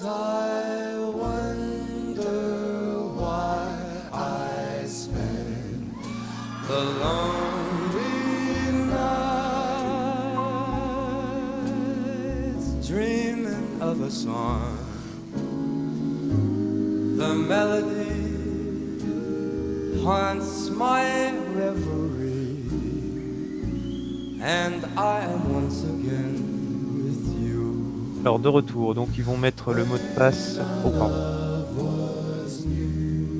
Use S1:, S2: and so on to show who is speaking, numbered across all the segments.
S1: I wonder why I spend the lonely nights dreaming of a song. The melody haunts my reverie, and I am once again with you.
S2: Alors de retour, donc ils vont mettre le mot de passe. Oh pardon.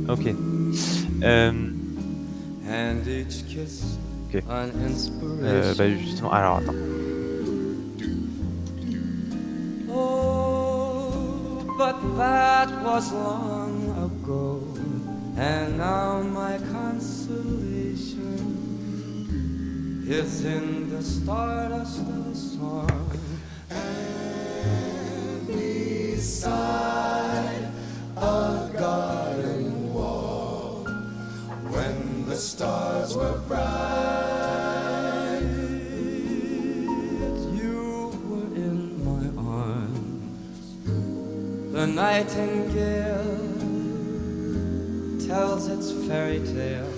S2: Ok.
S1: And each kiss
S2: Ok.
S1: an inspiration.
S2: Bah justement, alors attends.
S1: Oh, but that was long ago, and now my consolation is in the stardust of a song. And beside a garden wall, when the stars were bright, you were in my arms. The nightingale tells its fairy tale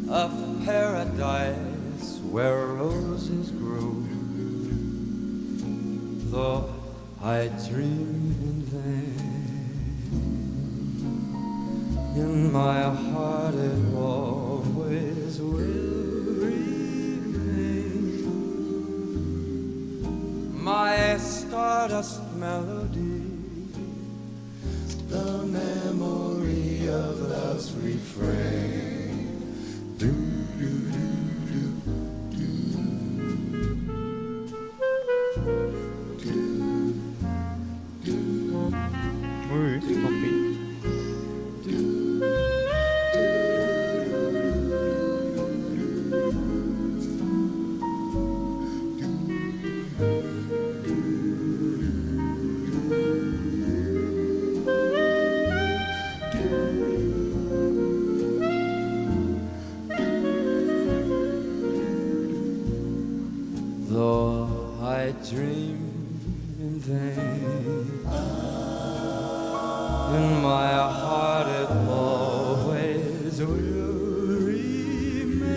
S1: of paradise where roses grow. Though I dream in vain, in my heart it always will remain. My stardust melody, the memory of love's refrain. Do, do, do, do, do, do,
S2: Oui, c'est compris.
S1: Though I dream in vain, in my heart it always will remain.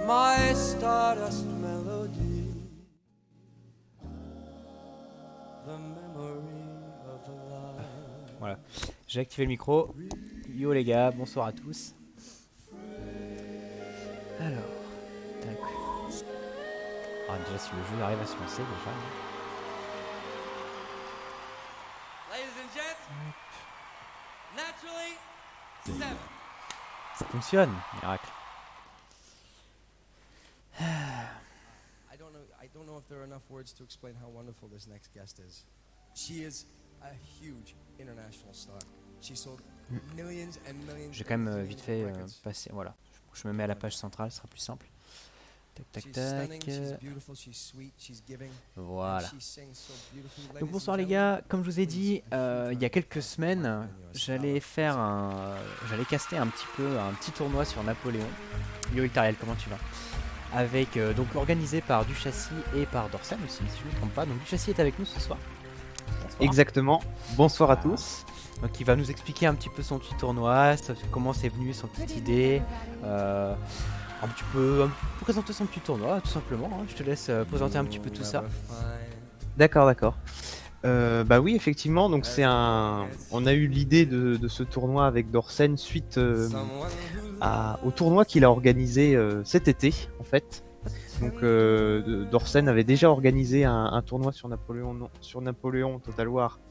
S1: My stardust melody, the memory of love.
S3: Voilà. J'ai activé le micro. Yo les gars, bonsoir à tous. Alors, tac. Ah, déjà si le jeu arrive à se lancer déjà.
S1: Ladies and gents, naturally, 7.
S3: Ça fonctionne, miracle.
S4: I don't know if there are enough words to explain how wonderful this next guest is. She is a huge international star. She sold millions and millions.
S3: J'ai quand même
S4: of
S3: vite fait
S4: records.
S3: passer. Voilà. Je me mets à la page centrale, ce sera plus simple. Tac, tac,
S4: She's
S3: tac.
S4: stunning, she's beautiful, she's sweet, she's giving.
S3: Voilà.
S4: And she sings so beautifully. Ladies
S3: Donc
S4: and
S3: bonsoir les
S4: gentlemen,
S3: gars, comme je vous ai dit il y a quelques semaines, j'allais caster un petit tournoi sur Napoléon. Yo Iltariel, comment tu vas? Avec donc organisé par Duchassis et par Dorsen aussi, si je ne me trompe pas. Donc Duchassis est avec nous ce soir. Bonsoir.
S2: Exactement. Bonsoir à
S3: Voilà.
S2: tous.
S3: Donc il va nous expliquer un petit peu son petit tournoi, comment c'est venu, son petite idée, un petit peu présenter son petit tournoi tout simplement. Hein. Je te laisse présenter un petit peu tout ça.
S2: D'accord, d'accord. Bah oui, effectivement. Donc on a eu l'idée de ce tournoi avec Dorsen suite au tournoi qu'il a organisé cet été, en fait. Donc Dorsen avait déjà organisé un tournoi sur Napoléon Total War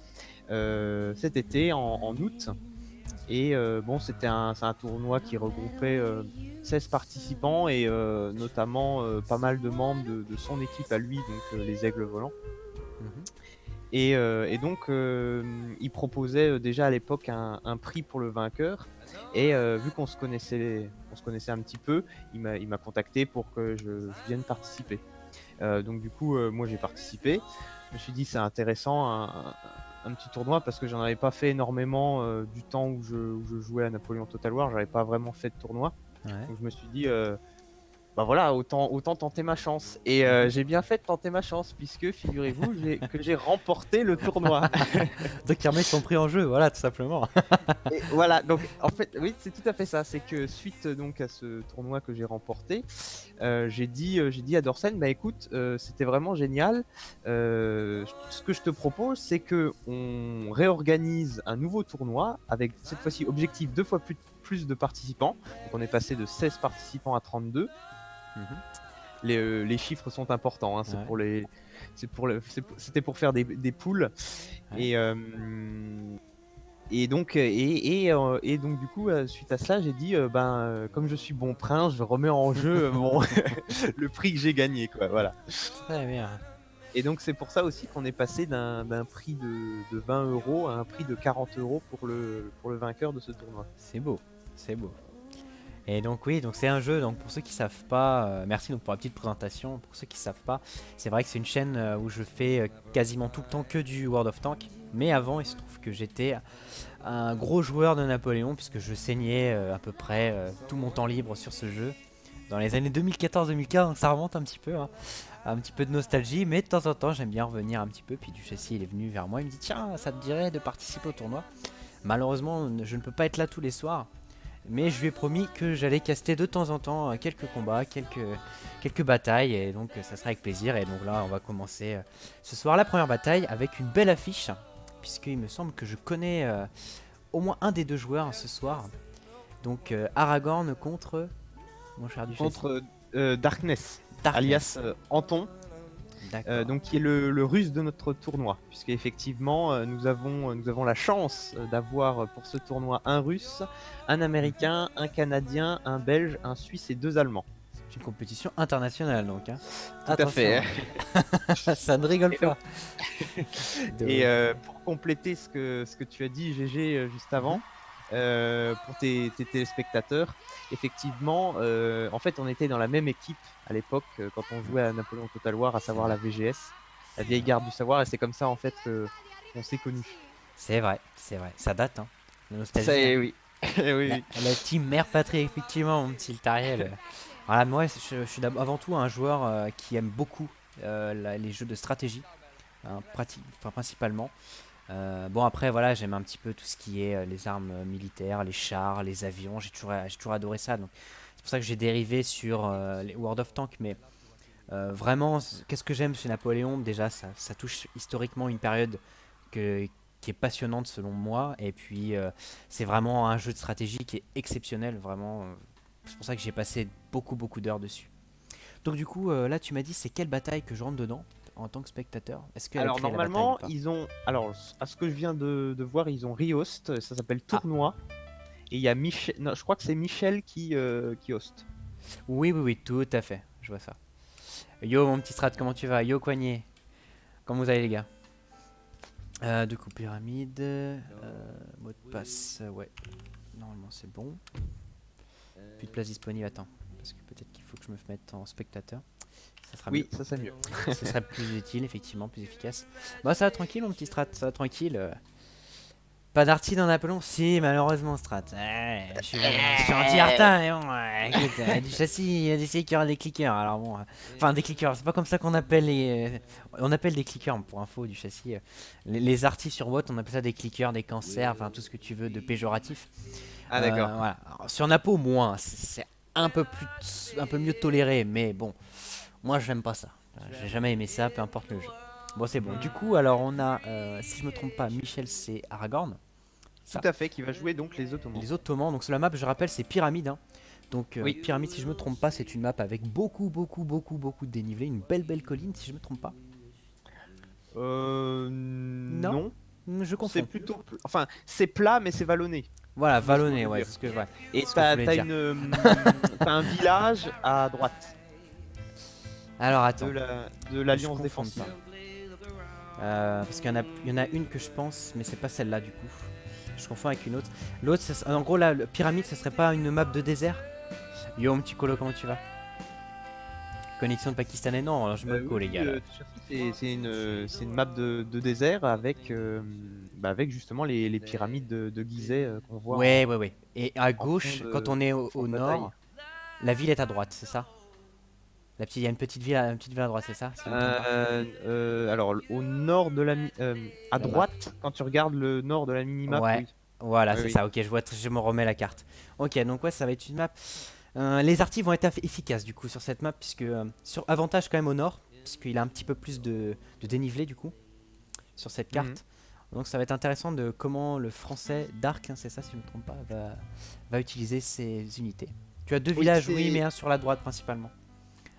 S2: cet été en août. Et bon, c'est un tournoi qui regroupait 16 participants et notamment pas mal de membres de son équipe à lui, donc les Aigles Volants. Et donc, il proposait déjà à l'époque un prix pour le vainqueur. Et vu qu'on se connaissait un petit peu, il m'a contacté pour que je vienne participer. Donc du coup, moi j'ai participé. Je me suis dit c'est intéressant un petit tournoi parce que j'en avais pas fait énormément du temps où je jouais à Napoléon Total War. J'avais pas vraiment fait de tournoi.
S3: Ouais.
S2: Donc je me suis dit bah voilà, autant tenter ma chance. Et j'ai bien fait de tenter ma chance, puisque figurez-vous que j'ai remporté le tournoi.
S3: Donc les mecs sont pris en jeu, voilà, tout simplement.
S2: Et voilà, donc en fait, oui, c'est tout à fait ça. C'est que suite donc à ce tournoi que j'ai remporté, j'ai dit à Dorsen, bah écoute, c'était vraiment génial. Ce que je te propose, c'est que on réorganise un nouveau tournoi avec cette fois-ci objectif 2 fois plus de participants. Donc on est passé de 16 participants à 32.
S3: Mhm.
S2: Les chiffres sont importants, hein, c'est
S3: Ouais.
S2: pour les, c'était pour faire des poules.
S3: Ouais.
S2: Et donc, et donc du coup, suite à cela, j'ai dit, comme je suis bon prince, je remets en jeu le prix que j'ai gagné, quoi. Voilà.
S3: Très bien.
S2: Et donc c'est pour ça aussi qu'on est passé d'un prix de 20 euros à un prix de 40 euros pour le vainqueur de ce tournoi.
S3: C'est beau, c'est beau. Et donc oui, donc c'est un jeu, donc pour ceux qui savent pas, merci donc pour la petite présentation, pour ceux qui savent pas, c'est vrai que c'est une chaîne où je fais quasiment tout le temps que du World of Tanks, mais avant il se trouve que j'étais un gros joueur de Napoléon, puisque je saignais à peu près tout mon temps libre sur ce jeu, dans les années 2014-2015, donc ça remonte un petit peu, hein, un petit peu de nostalgie, mais de temps en temps j'aime bien revenir un petit peu, puis Duchessis il est venu vers moi, il me dit tiens, ça te dirait de participer au tournoi. Malheureusement je ne peux pas être là tous les soirs, mais je lui ai promis que j'allais caster de temps en temps quelques combats, quelques batailles, et donc ça sera avec plaisir. Et donc là, on va commencer ce soir la première bataille avec une belle affiche, puisqu'il me semble que je connais au moins un des deux joueurs ce soir. Donc Aragorn contre mon cher Duchessis.
S2: Contre Darkness,
S3: Darkness.
S2: alias Anton.
S3: D'accord.
S2: Donc qui est le russe de notre tournoi, puisqu'effectivement nous avons la chance d'avoir pour ce tournoi un russe, un américain, un canadien, un belge, un suisse et 2 allemands.
S3: C'est une compétition internationale donc. Hein.
S2: Tout à fait.
S3: Ça ne rigole
S2: Et
S3: pas.
S2: Et pour compléter ce que tu as dit, GG, juste avant, pour tes téléspectateurs, effectivement, en fait, on était dans la même équipe à l'époque quand on jouait à Napoléon Total War, à savoir la VGS, la vieille garde du savoir, et c'est comme ça en fait qu'on s'est connus.
S3: C'est vrai, ça date, hein. La nostalgie.
S2: Ça,
S3: Hein.
S2: oui. Oui, oui.
S3: La team Mère Patrie, effectivement, mon petit Tariel. Voilà, moi, je suis avant tout un joueur qui aime beaucoup les jeux de stratégie, hein, principalement. Bon, après, voilà, j'aime un petit peu tout ce qui est les armes militaires, les chars, les avions. J'ai toujours adoré ça. Donc, c'est pour ça que j'ai dérivé sur les World of Tanks. Mais vraiment, qu'est-ce que j'aime chez Napoléon? Déjà, ça touche historiquement une période qui est passionnante selon moi. Et puis, c'est vraiment un jeu de stratégie qui est exceptionnel, vraiment. C'est pour ça que j'ai passé beaucoup d'heures dessus. Donc du coup, là tu m'as dit c'est quelle bataille que je rentre dedans en tant que spectateur? Est-ce que
S2: Alors normalement, ils ont, alors à ce que je viens de voir, ils ont rehost, ça s'appelle Tournoi, et il y a Michel, non, je crois que c'est Michel qui host.
S3: Oui, tout à fait, je vois ça. Yo mon petit strat, comment tu vas? Yo Coignet, comment vous allez les gars? Du coup pyramide, mot de passe, ouais, normalement c'est bon. Plus de place disponible, attends, parce que peut-être qu'il faut que je me mette en spectateur. Ça sera
S2: Oui,
S3: mieux.
S2: ça c'est mieux.
S3: Ce serait plus utile, effectivement, plus efficace. Bah ça va tranquille mon petit strat, ça va tranquille. Pas d'arty dans Napoléon? Si, malheureusement, strat. Je suis anti-artin, mais bon, écoute, du châssis, il y a des clickers, des clickers. Alors bon, enfin des clickers, c'est pas comme ça qu'on appelle les. On appelle des clickers pour info du châssis. Les artis sur bot, on appelle ça des clickers, des cancers, enfin tout ce que tu veux de péjoratif.
S2: Ah d'accord.
S3: Voilà. Alors, sur Napo, moins, c'est un peu mieux toléré, mais bon, moi j'aime pas ça. J'ai jamais aimé ça, peu importe le jeu. Bon, c'est bon. Du coup, alors on a, si je me trompe pas, Michel c'est Aragorn.
S2: Tout à fait, qui va jouer donc les Ottomans.
S3: Les Ottomans, donc sur la map, je rappelle, c'est Pyramide. Hein. Donc,
S2: oui.
S3: Pyramide, si je me trompe pas, c'est une map avec beaucoup de dénivelé, une belle colline, si je me trompe pas.
S2: Non.
S3: Je confonds.
S2: C'est plutôt, enfin, c'est plat, mais c'est vallonné.
S3: Voilà, vallonné, ouais, c'est ce que je vois.
S2: Et t'as un village à droite.
S3: Alors attends.
S2: De l'Alliance défensive.
S3: Parce qu'il y en a une que je pense, mais c'est pas celle-là du coup. Je confonds avec une autre. L'autre, en gros, la pyramide, ce serait pas une map de désert? Yo, mon petit colo, comment tu vas? Connexion de Pakistanais? Non, alors je me colle, les gars.
S2: C'est une map de désert avec, avec justement les pyramides de Gizeh qu'on voit.
S3: Ouais. Et à gauche, quand on est au nord, la ville est à droite, c'est ça? Il y a une petite ville à droite, c'est ça si je me trompe pas
S2: Alors, au nord de la... à
S3: La map.
S2: droite, quand tu regardes le nord de la minimap,
S3: Ouais.
S2: oui.
S3: Voilà,
S2: Oui,
S3: c'est
S2: oui.
S3: ça. Ok, je me remets la carte. Ok, donc ouais, ça va être une map. Les artis vont être efficaces du coup sur cette map, puisque sur avantage quand même au nord, puisqu'il a un petit peu plus de dénivelé du coup sur cette carte.
S2: Mhm.
S3: Donc ça va être intéressant de comment le français Dark, hein, c'est ça si je ne me trompe pas, va utiliser ses unités. Tu as deux
S2: Oui,
S3: villages,
S2: c'est-
S3: oui, mais un sur la droite principalement.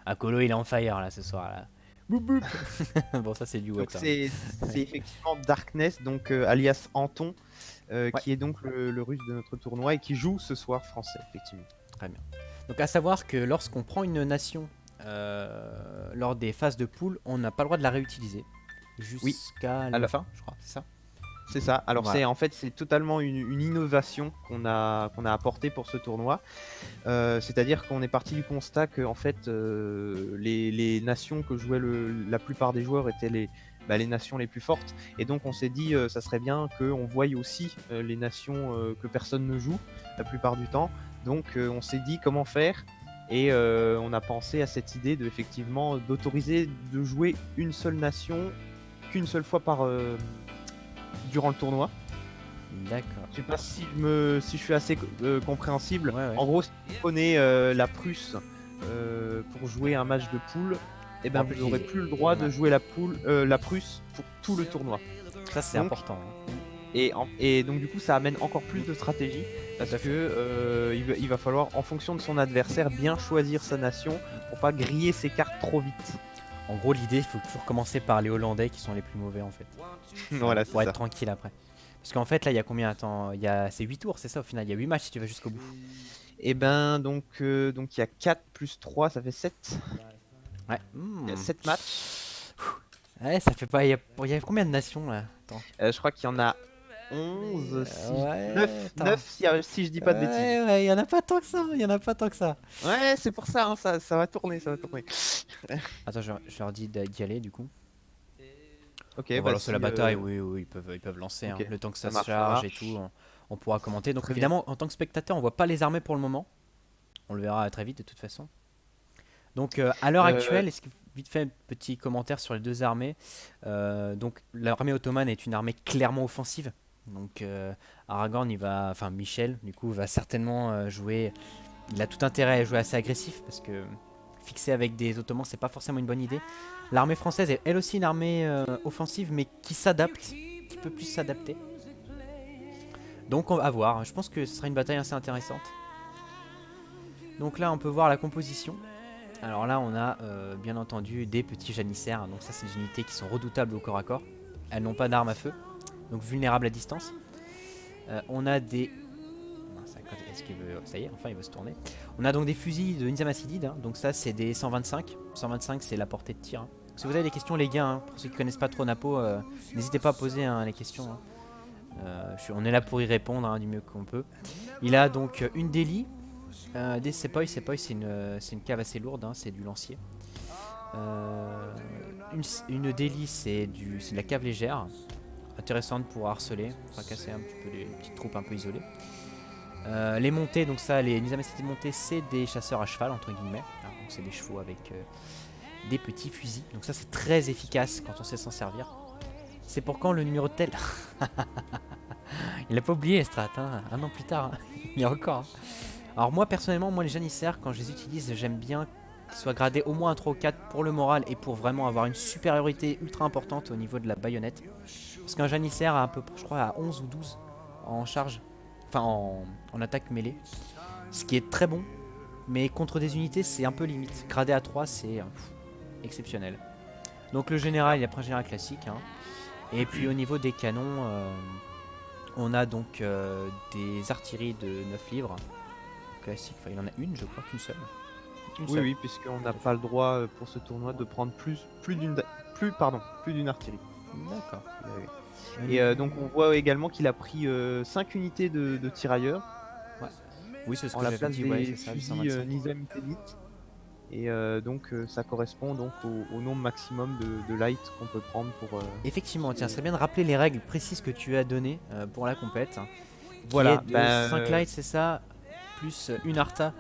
S3: Ah, Colo il est en fire là ce soir là. Boop, boop. Bon, ça c'est du
S2: Donc
S3: water.
S2: c'est effectivement Darkness, donc alias Anton,
S3: Ouais.
S2: qui est donc le russe de notre tournoi et qui joue ce soir français, effectivement.
S3: Très bien. Donc à savoir que lorsqu'on prend une nation lors des phases de poule, on n'a pas le droit de la réutiliser jusqu'à la
S2: Alors-
S3: fin, je crois, c'est ça.
S2: C'est ça. Alors
S3: Voilà.
S2: c'est totalement une innovation qu'on a apportée pour ce tournoi. C'est-à-dire qu'on est parti du constat que en fait les nations que jouaient la plupart des joueurs étaient les nations les plus fortes. Et donc on s'est dit ça serait bien qu'on voie aussi les nations que personne ne joue la plupart du temps. Donc on s'est dit comment faire. Et on a pensé à cette idée effectivement d'autoriser de jouer une seule nation qu'une seule fois durant le tournoi.
S3: D'accord.
S2: Je sais pas si je suis assez compréhensible.
S3: Ouais, ouais.
S2: En gros, si vous prenez la Prusse pour jouer un match de poule, et ben
S3: En plus,
S2: vous n'aurez plus le droit de
S3: ouais.
S2: jouer la Prusse pour tout le tournoi.
S3: Ça c'est
S2: Donc,
S3: important. Hein.
S2: Et donc du coup, ça amène encore plus de stratégie parce
S3: Tout à fait.
S2: que il va falloir, en fonction de son adversaire, bien choisir sa nation pour pas griller ses cartes trop vite.
S3: En gros, l'idée, il faut toujours commencer par les Hollandais qui sont les plus mauvais en fait.
S2: Voilà,
S3: Pour
S2: c'est
S3: être
S2: ça.
S3: tranquille après. Parce qu'en fait, là, il y a combien? Attends, c'est 8 tours, c'est ça au final. Il y a 8 matchs si tu vas jusqu'au bout.
S2: Et ben donc il y a 4 plus 3, ça fait 7.
S3: Ouais.
S2: Il y a 7 matchs.
S3: Ouais, ça fait pas. Il y a combien de nations là? Attends.
S2: Je crois qu'il y en a 11,
S3: Ouais,
S2: 9
S3: attends.
S2: si je dis pas de bêtises.
S3: Ouais, il y en a pas tant que ça. Il y en a pas tant que ça.
S2: Ouais, c'est pour ça, hein, ça va tourner, ça va tourner.
S3: Attends, je leur dis d'y aller du coup.
S2: Ok,
S3: On va
S2: bah
S3: lancer
S2: si,
S3: la bataille, oui, ils peuvent lancer.
S2: ok,
S3: Hein. Le temps que
S2: ça
S3: ça se
S2: marche, ça
S3: charge et
S2: marche.
S3: tout, on pourra commenter. Donc
S2: Très bien.
S3: évidemment, en tant que spectateur, on voit pas les armées pour le moment. On le verra très vite de toute façon. Donc à l'heure actuelle, est-ce que vite fait petit commentaire sur les deux armées. Donc l'armée ottomane est une armée clairement offensive. Donc Aragorn, enfin Michel, du coup, va certainement jouer. Il a tout intérêt à jouer assez agressif parce que fixer avec des Ottomans, c'est pas forcément une bonne idée. L'armée française est elle aussi une armée offensive, mais qui s'adapte, qui peut plus s'adapter. Donc on va voir. Je pense que ce sera une bataille assez intéressante. Donc là, on peut voir la composition. Alors là, on a bien entendu des petits janissaires. Donc ça, c'est des unités qui sont redoutables au corps à corps. Elles n'ont pas d'armes à feu, donc vulnérables à distance. On a des... Est-ce qu'il veut... Ça y est, enfin il veut se tourner. On a donc des fusils de Nizam Acidid, hein. Donc ça c'est des 125. 125 c'est la portée de tir. Hein. Si vous avez des questions les gars, hein, pour ceux qui connaissent pas trop Napo, n'hésitez pas à poser hein, les questions. Hein. On est là pour y répondre hein, du mieux qu'on peut. Il a donc une délie, des Sepoy. Sepoy c'est une cave assez lourde, hein, c'est du lancier. Une délie c'est de la cave légère. Intéressante pour harceler, fracasser un petit peu les petites troupes un peu isolées. Les montées, donc ça, les Nizam Acidid montées, c'est des chasseurs à cheval, entre guillemets. Alors, donc c'est des chevaux avec des petits fusils. Donc ça, c'est très efficace quand on sait s'en servir. C'est pour quand le numéro de tel? Il a pas oublié Strat, hein, un an plus tard. Hein. Il y a encore. Hein. Alors moi, personnellement, les janissaires, quand je les utilise, j'aime bien qu'ils soient gradés au moins un 3 ou 4 pour le moral et pour vraiment avoir une supériorité ultra importante au niveau de la baïonnette. Parce qu'un janissaire a un peu, je crois, à 11 ou 12 en charge. Enfin en attaque mêlée, ce qui est très bon, mais contre des unités c'est un peu limite. Gradé à 3 c'est exceptionnel. Donc le général, il a pris un général classique, hein. Et puis au niveau des canons, on a donc des artilleries de 9 livres classique, enfin il en a une je crois, qu'une seule.
S2: Oui, puisqu'on n'a pas le droit pour ce tournoi de prendre plus d'une artillerie.
S3: D'accord.
S2: Et donc on voit également qu'il a pris 5 unités de tirailleurs
S3: Oui, c'est ce
S2: en
S3: que
S2: la
S3: j'avais
S2: place
S3: dit,
S2: des
S3: ouais, c'est ça,
S2: fusils
S3: 125.
S2: Nizam Acidid. Et donc ça correspond donc au nombre maximum de light qu'on peut prendre pour...
S3: Effectivement, tiens, ça serait bien de rappeler les règles précises que tu as données pour la compète. Hein,
S2: Voilà,
S3: qui est de 5 lights, c'est ça, plus une arta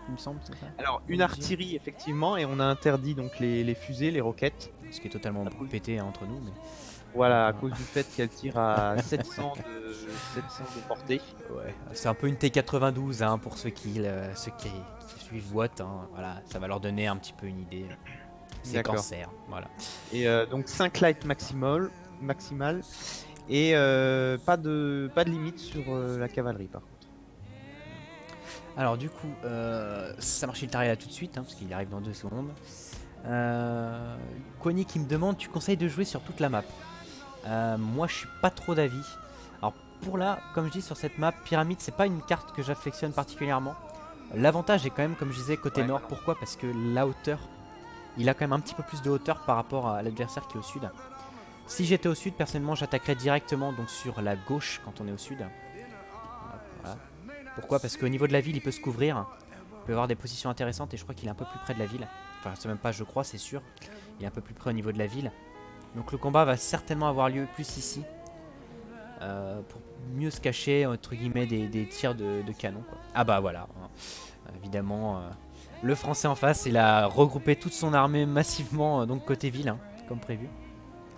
S3: il me semble, c'est ça.
S2: Alors une artillerie effectivement, et on a interdit donc les fusées, les roquettes.
S3: Ce qui est totalement pété hein, entre nous. Mais...
S2: Voilà, à cause du fait qu'elle tire à 700 de portée.
S3: Ouais, c'est un peu une T92 hein, pour ceux qui suivent Watt. Hein, voilà, ça va leur donner un petit peu une idée. C'est
S2: D'accord.
S3: cancer, voilà.
S2: Et donc 5 light maximal et pas de limite sur la cavalerie par contre.
S3: Alors du coup, ça marche Iltariel là tout de suite, hein, parce qu'il arrive dans 2 secondes. Connie qui me demande, tu conseilles de jouer sur toute la map? Moi je suis pas trop d'avis. Alors pour là, comme je dis sur cette map, Pyramide c'est pas une carte que j'affectionne particulièrement. L'avantage est quand même, comme je disais, côté nord. Pourquoi? Parce que la hauteur, il a quand même un petit peu plus de hauteur par rapport à l'adversaire qui est au sud. Si j'étais au sud, personnellement j'attaquerais directement donc sur la gauche quand on est au sud. Voilà. Pourquoi? Parce qu'au niveau de la ville il peut se couvrir, il peut avoir des positions intéressantes et je crois qu'il est un peu plus près de la ville. Enfin c'est même pas je crois, c'est sûr. Il est un peu plus près au niveau de la ville. Donc le combat va certainement avoir lieu plus ici. Pour mieux se cacher entre guillemets des tirs de canon quoi. Ah bah voilà, hein. Évidemment le français en face il a regroupé toute son armée massivement donc côté ville hein, comme prévu.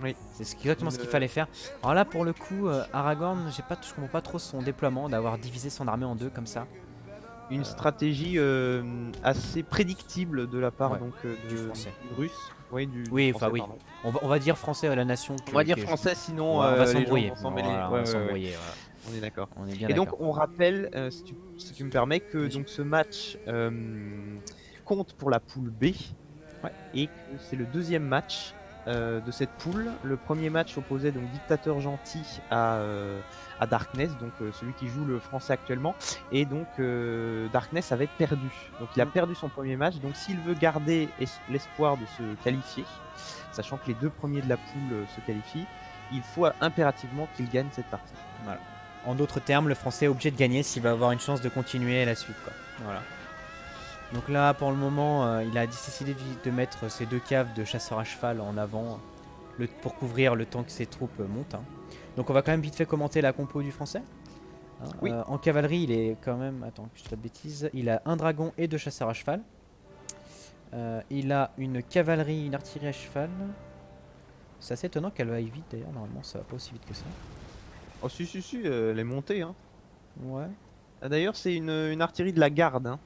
S2: Oui.
S3: C'est exactement ce qu'il fallait faire. Alors là pour le coup Aragorn je comprends pas trop son déploiement d'avoir divisé son armée en deux comme ça.
S2: Une stratégie assez prédictible de la part
S3: Ouais,
S2: donc
S3: du français.
S2: du russe. Oui,
S3: Oui,
S2: français,
S3: enfin oui.
S2: pardon.
S3: On va dire français à la nation.
S2: On va dire français sinon
S3: on va
S2: les gens
S3: s'embrouiller.
S2: vont s'en mêler.
S3: Voilà, on
S2: Ouais,
S3: va s'embrouiller, voilà.
S2: On est d'accord.
S3: On est bien
S2: Et donc
S3: d'accord.
S2: on rappelle, si tu me permets, que
S3: Bien sûr.
S2: donc ce match compte pour la poule B,
S3: Ouais.
S2: et que c'est le deuxième match de cette poule. Le premier match opposait donc Dictateur Gentil à Darkness, donc celui qui joue le français actuellement, et donc Darkness avait perdu. Donc il a perdu son premier match, donc s'il veut garder l'espoir de se qualifier, sachant que les deux premiers de la poule se qualifient, il faut impérativement qu'il gagne cette partie.
S3: Voilà. En d'autres termes, le français est obligé de gagner s'il va avoir une chance de continuer la suite quoi. Voilà. Donc là pour le moment il a décidé de mettre ses deux caves de chasseurs à cheval en avant pour couvrir le temps que ses troupes montent hein. Donc on va quand même vite fait commenter la compo du français hein.
S2: Oui.
S3: En cavalerie il est quand même, attends que je dise pas de bêtises, il a un dragon et deux chasseurs à cheval. Il a une cavalerie, une artillerie à cheval. C'est assez étonnant qu'elle aille vite d'ailleurs, normalement ça va pas aussi vite que ça.
S2: Oh si, elle est montée. Hein.
S3: Ouais,
S2: Ah, d'ailleurs c'est une artillerie de la garde. Hein.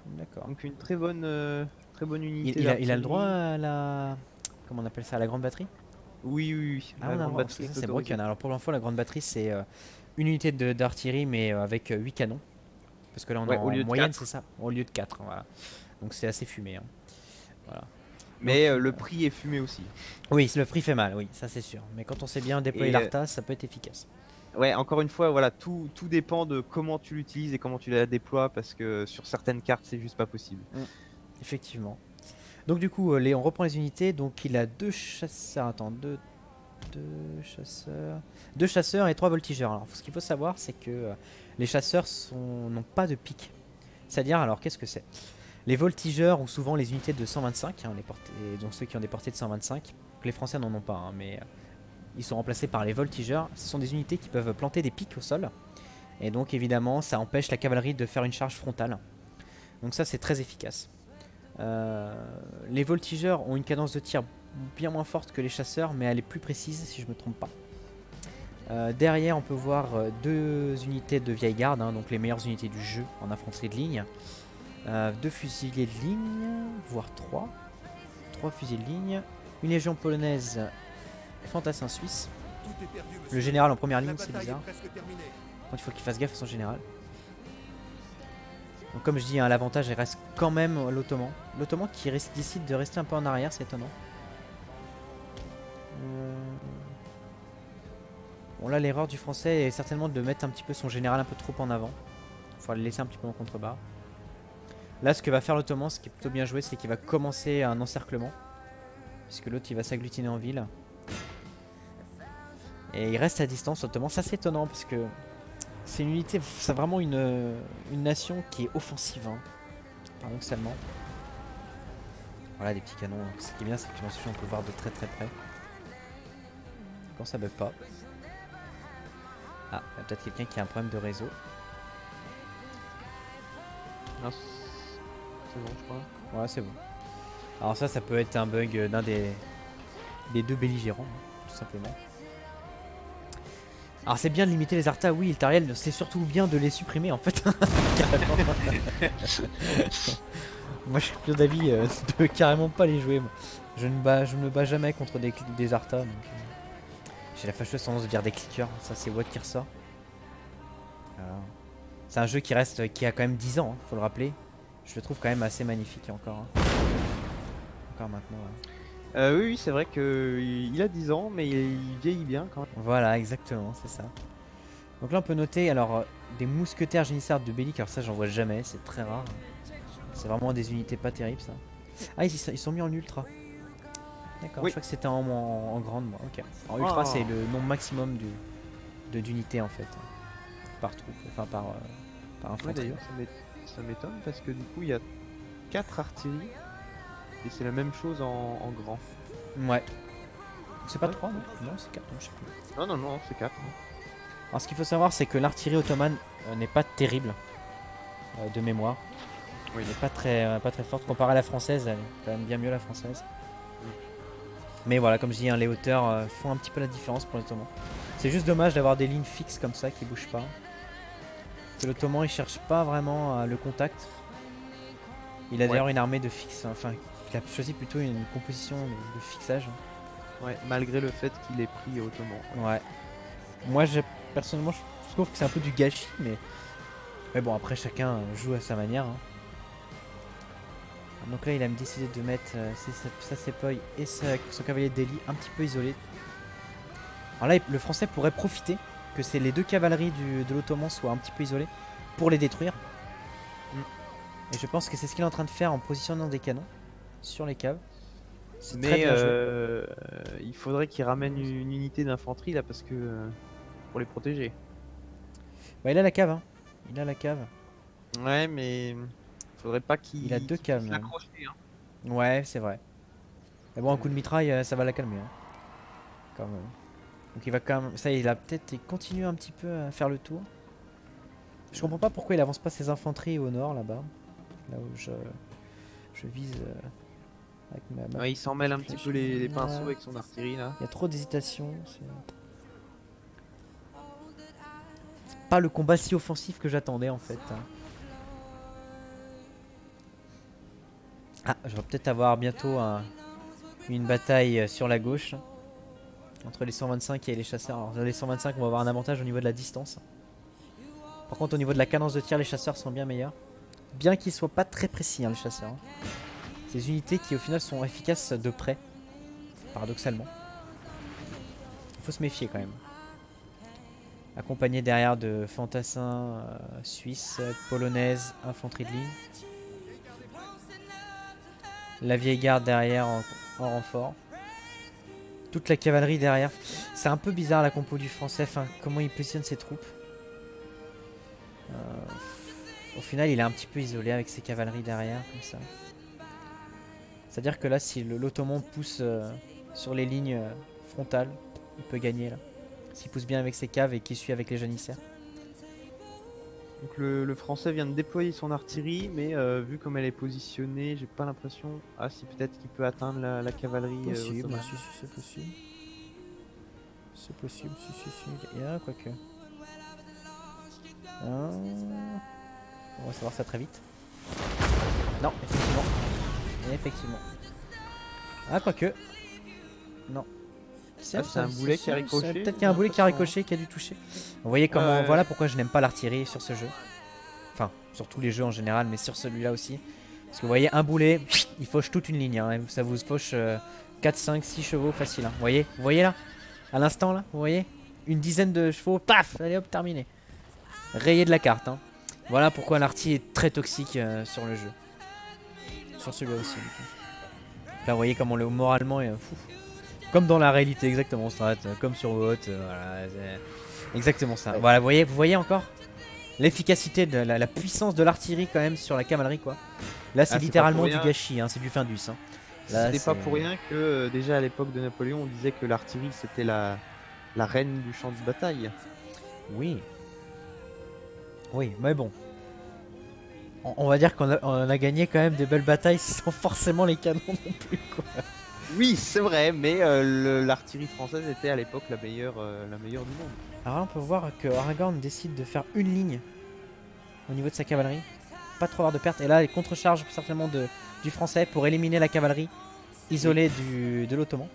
S3: d'accord.
S2: Donc une très bonne unité.
S3: Il a le
S2: d'artillerie.
S3: droit à la... Comment on appelle ça, à la grande batterie?
S2: Oui.
S3: Ah
S2: La
S3: non,
S2: grande
S3: non,
S2: batterie
S3: ça
S2: est
S3: c'est
S2: autorisée.
S3: broken. Alors pour l'info la grande batterie c'est une unité d'artillerie mais avec 8 canons. Parce que là on est
S2: Ouais, au lieu
S3: en
S2: de
S3: moyenne
S2: 4.
S3: c'est ça, au lieu de 4 hein, voilà. Donc c'est assez fumé hein. Voilà.
S2: Mais
S3: Donc,
S2: le prix est fumé aussi.
S3: oui, le prix fait mal, oui, ça c'est sûr. Mais quand on sait bien déployer
S2: Et,
S3: l'Arthas, ça peut être efficace.
S2: Ouais, encore une fois, voilà, tout dépend de comment tu l'utilises et comment tu la déploies, parce que sur certaines cartes, c'est juste pas possible.
S3: Effectivement. Donc du coup, on reprend les unités. Donc il a deux chasseurs. Attends, deux chasseurs et 3 voltigeurs. Alors ce qu'il faut savoir, c'est que les chasseurs n'ont pas de pique. C'est-à-dire, alors qu'est-ce que c'est? Les voltigeurs ou souvent les unités de 125, hein, donc ceux qui ont des portées de 125. Les Français n'en ont pas, hein, mais ils sont remplacés par les voltigeurs. Ce sont des unités qui peuvent planter des piques au sol. Et donc évidemment, ça empêche la cavalerie de faire une charge frontale. Donc ça, c'est très efficace. Les voltigeurs ont une cadence de tir bien moins forte que les chasseurs, mais elle est plus précise si je me trompe pas. Derrière on peut voir deux unités de vieille garde, hein, donc les meilleures unités du jeu en infanterie de ligne. Deux fusiliers de ligne, voire trois fusiliers de ligne. Une légion polonaise, fantassin suisse. Le général en première ligne, c'est bizarre. Quand il faut qu'il fasse gaffe à son général. Donc comme je dis, hein, l'avantage il reste quand même l'Ottoman. L'Ottoman qui décide de rester un peu en arrière, c'est étonnant. Bon là l'erreur du français est certainement de mettre un petit peu son général un peu trop en avant. Il faut le laisser un petit peu en contrebas. Là ce que va faire l'Ottoman, ce qui est plutôt bien joué, c'est qu'il va commencer un encerclement. Puisque l'autre il va s'agglutiner en ville. Et il reste à distance l'Ottoman, ça c'est étonnant parce que c'est une unité, c'est vraiment une nation qui est offensive, hein, paradoxalement. Voilà des petits canons, ce qui est bien c'est que on peut voir de très très près. Quand ça bug pas. Ah, il y a peut-être quelqu'un qui a un problème de réseau.
S2: Non, c'est bon, je crois.
S3: Ouais, c'est bon. Alors ça peut être un bug d'un des deux belligérants, hein, tout simplement. Alors c'est bien de limiter les artas, oui, Eltariel, c'est surtout bien de les supprimer en fait. Carrément. Moi je suis plus d'avis de carrément pas les jouer. Moi. Je ne me bats jamais contre des artas. J'ai la fâcheuse tendance de dire des clickers, ça c'est Watt qui ressort. Voilà. C'est un jeu qui a quand même 10 ans, hein, faut le rappeler. Je le trouve quand même assez magnifique encore. Hein. Encore maintenant. Ouais.
S2: Oui, c'est vrai qu'il a 10 ans, mais il vieillit bien quand même.
S3: Voilà, exactement, c'est ça. Donc là, on peut noter alors des mousquetaires génissaires de Bellic. Alors ça, j'en vois jamais, c'est très rare. C'est vraiment des unités pas terribles, ça. Ah, ils sont mis en ultra. D'accord,
S2: oui.
S3: je crois que c'était en grande, moi. Ok. En ultra, c'est le nombre maximum d'unités en fait, par troupe, enfin par infanterie.
S2: D'ailleurs, ça m'étonne parce que du coup, il y a 4 artilleries. Et c'est la même chose en grand.
S3: Ouais. C'est pas 3 non. Non, c'est 4, je sais plus.
S2: Non, c'est 4.
S3: Alors ce qu'il faut savoir, c'est que l'artillerie ottomane n'est pas terrible de mémoire.
S2: Oui.
S3: Elle n'est pas très forte. Comparée à la française, elle est quand même bien mieux la française. Mais voilà, comme je dis, hein, les hauteurs font un petit peu la différence pour les Ottomans. C'est juste dommage d'avoir des lignes fixes comme ça qui bougent pas. Que l'Ottoman il cherche pas vraiment le contact. Il a d'ailleurs une armée de fixe, enfin il a choisi plutôt une composition de fixage.
S2: Ouais, malgré le fait qu'il ait pris Ottoman.
S3: Ouais. Moi personnellement je trouve que c'est un peu du gâchis, mais bon après chacun joue à sa manière. Hein. Donc là il a décidé de mettre sa Sepoy et son cavalier de Delhi un petit peu isolé. Alors là le français pourrait profiter que les deux cavaleries de l'Ottoman soient un petit peu isolées pour les détruire. Et je pense que c'est ce qu'il est en train de faire en positionnant des canons sur les caves.
S2: Mais il faudrait qu'il ramène une unité d'infanterie là parce que pour les protéger.
S3: Bah il a la cave hein. Il a la cave.
S2: Ouais mais faudrait pas qu'il
S3: Il a deux caves.
S2: Hein.
S3: Ouais c'est vrai. Mais bon un coup de mitraille ça va la calmer. Hein. Quand même. Donc il va quand même. Ça il a peut-être continué un petit peu à faire le tour. Je comprends pas pourquoi il avance pas ses infanteries au nord là-bas. Là où je vise avec ma
S2: Ouais, il s'en mêle un petit peu les pinceaux avec son artillerie là.
S3: Il y a trop d'hésitation. C'est pas le combat si offensif que j'attendais en fait. Ah, je vais peut-être avoir bientôt une bataille sur la gauche entre les 125 et les chasseurs. Alors les 125 vont avoir un avantage au niveau de la distance. Par contre au niveau de la cadence de tir, les chasseurs sont bien meilleurs. Bien qu'ils soient pas très précis hein, les chasseurs. Hein. Ces unités qui au final sont efficaces de près. Paradoxalement. Il faut se méfier quand même. Accompagné derrière de fantassins suisses, polonaises, infanterie de ligne. La vieille garde derrière en renfort. Toute la cavalerie derrière. C'est un peu bizarre la compo du français. Enfin, comment il positionne ses troupes. Au final, il est un petit peu isolé avec ses cavaleries derrière, comme ça. C'est-à-dire que là, si l'Ottoman pousse sur les lignes frontales, il peut gagner là. S'il pousse bien avec ses caves et qu'il suit avec les janissaires.
S2: Donc le français vient de déployer son artillerie, mais vu comme elle est positionnée, j'ai pas l'impression. Ah si, peut-être qu'il peut atteindre la cavalerie.
S3: Possible,
S2: ottomane.
S3: si, c'est possible. C'est possible, si. Il y a quoique. On va savoir ça très vite. Non, effectivement. Ah, quoique. Non.
S2: C'est un boulet qui a ricoché.
S3: Peut-être qu'il y a un boulet qui a ricoché, qui a dû toucher. Vous voyez comment. Voilà pourquoi je n'aime pas l'artillerie sur ce jeu. Enfin, sur tous les jeux en général, mais sur celui-là aussi. Parce que vous voyez, un boulet, il fauche toute une ligne. Hein, ça vous fauche 4, 5, 6 chevaux facile. Hein. Vous voyez là? À l'instant là, vous voyez? Une dizaine de chevaux, paf! Allez hop, terminé. Rayé de la carte. Hein. Voilà pourquoi l'artillerie est très toxique sur le jeu. Sur celui-là aussi. Du coup. Là, vous voyez comment le moralement est fou. Comme dans la réalité, exactement, Strat. Comme sur WoT. Voilà, exactement ça. Voilà, vous voyez encore l'efficacité de la puissance de l'artillerie quand même sur la cavalerie quoi. Là, c'est littéralement du gâchis. Hein, c'est du Findus. Hein.
S2: C'était pas pour rien que déjà à l'époque de Napoléon, on disait que l'artillerie c'était la reine du champ de bataille.
S3: Oui. Oui, mais bon. On va dire on a gagné quand même des belles batailles sans forcément les canons non plus, quoi.
S2: Oui, c'est vrai, mais l'artillerie française était à l'époque la meilleure du monde.
S3: Alors là, on peut voir que Aragorn décide de faire une ligne au niveau de sa cavalerie. Pas trop avoir de pertes. Et là, les contre-charges certainement du français pour éliminer la cavalerie isolée de l'Ottoman.